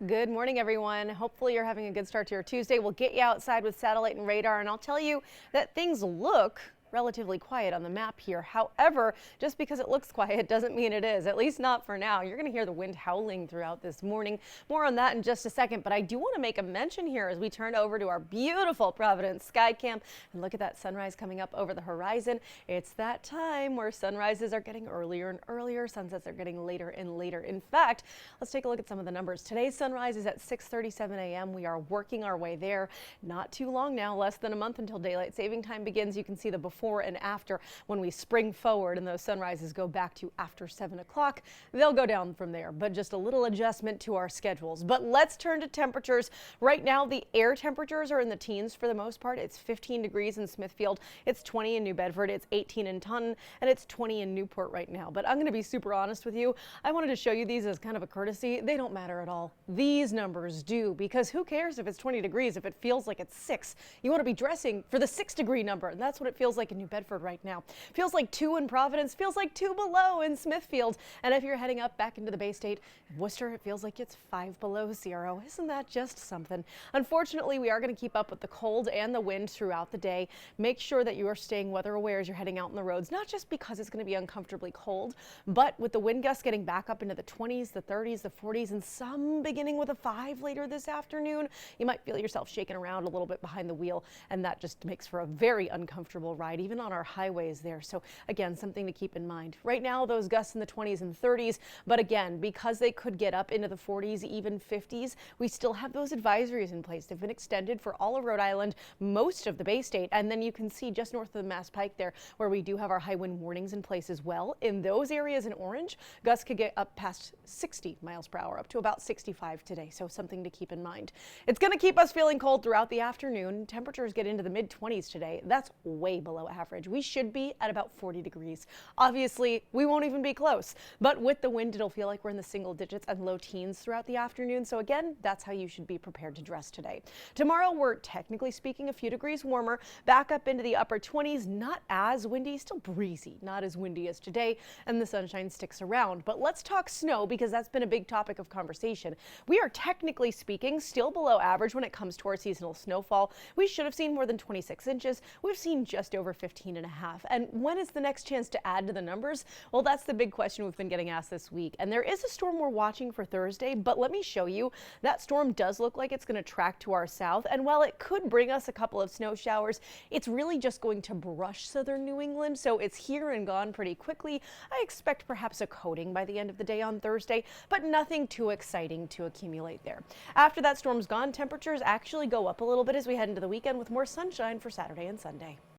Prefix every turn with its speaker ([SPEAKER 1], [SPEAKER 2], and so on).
[SPEAKER 1] Good morning, everyone. Hopefully you're having a good start to your Tuesday. We'll get you outside with satellite and radar, and I'll tell you that things look relatively quiet on the map here. However, just because it looks quiet doesn't mean it is, at least not for now. You're going to hear the wind howling throughout this morning. More on that in just a second, but I do want to make a mention here as we turn over to our beautiful Providence Skycam and look at that sunrise coming up over the horizon. It's that time where sunrises are getting earlier and earlier, sunsets are getting later and later. In fact, let's take a look at some of the numbers. Today's sunrise is at 6:37 a.m. We are working our way there. Not too long now, less than a month until daylight saving time begins. You can see the before and after when we spring forward and those sunrises go back to after 7 o'clock. They'll go down from there, but just a little adjustment to our schedules. But let's turn to temperatures. Right now, the air temperatures are in the teens for the most part. It's 15 degrees in Smithfield. It's 20 in New Bedford. It's 18 in Taunton, and it's 20 in Newport right now. But I'm going to be super honest with you. I wanted to show you these as kind of a courtesy. They don't matter at all. These numbers do, because who cares if it's 20 degrees if it feels like it's 6? You want to be dressing for the 6-degree number, and that's what it feels like in New Bedford right now. Feels like 2 in Providence, feels like 2 below in Smithfield. And if you're heading up back into the Bay State, in Worcester, it feels like it's 5 below 0. Isn't that just something? Unfortunately, we are going to keep up with the cold and the wind throughout the day. Make sure that you are staying weather aware as you're heading out on the roads, not just because it's going to be uncomfortably cold, but with the wind gusts getting back up into the 20s, the 30s, the 40s, and some beginning with a 5 later this afternoon, you might feel yourself shaking around a little bit behind the wheel, and that just makes for a very uncomfortable ride, even on our highways there. So again, something to keep in mind. Right now, those gusts in the 20s and 30s, but again, because they could get up into the 40s, even 50s, we still have those advisories in place. They've been extended for all of Rhode Island, most of the Bay State, and then you can see just north of the Mass Pike there, where we do have our high wind warnings in place as well. In those areas in orange, gusts could get up past 60 miles per hour, up to about 65 today. So something to keep in mind. It's going to keep us feeling cold throughout the afternoon. Temperatures get into the mid-20s today. That's way below average. We should be at about 40 degrees. Obviously, we won't even be close, but with the wind, it'll feel like we're in the single digits and low teens throughout the afternoon. So again, that's how you should be prepared to dress today. Tomorrow, we're technically speaking a few degrees warmer, back up into the upper 20s, not as windy, still breezy, not as windy as today, and the sunshine sticks around. But let's talk snow, because that's been a big topic of conversation. We are technically speaking still below average when it comes to our seasonal snowfall. We should have seen more than 26 inches. We've seen just over 15 and a half. And when is the next chance to add to the numbers? Well, that's the big question we've been getting asked this week. And there is a storm we're watching for Thursday, but let me show you. That storm does look like it's going to track to our south. And while it could bring us a couple of snow showers, it's really just going to brush southern New England. So it's here and gone pretty quickly. I expect perhaps a coating by the end of the day on Thursday, but nothing too exciting to accumulate there. After that storm's gone, temperatures actually go up a little bit as we head into the weekend with more sunshine for Saturday and Sunday.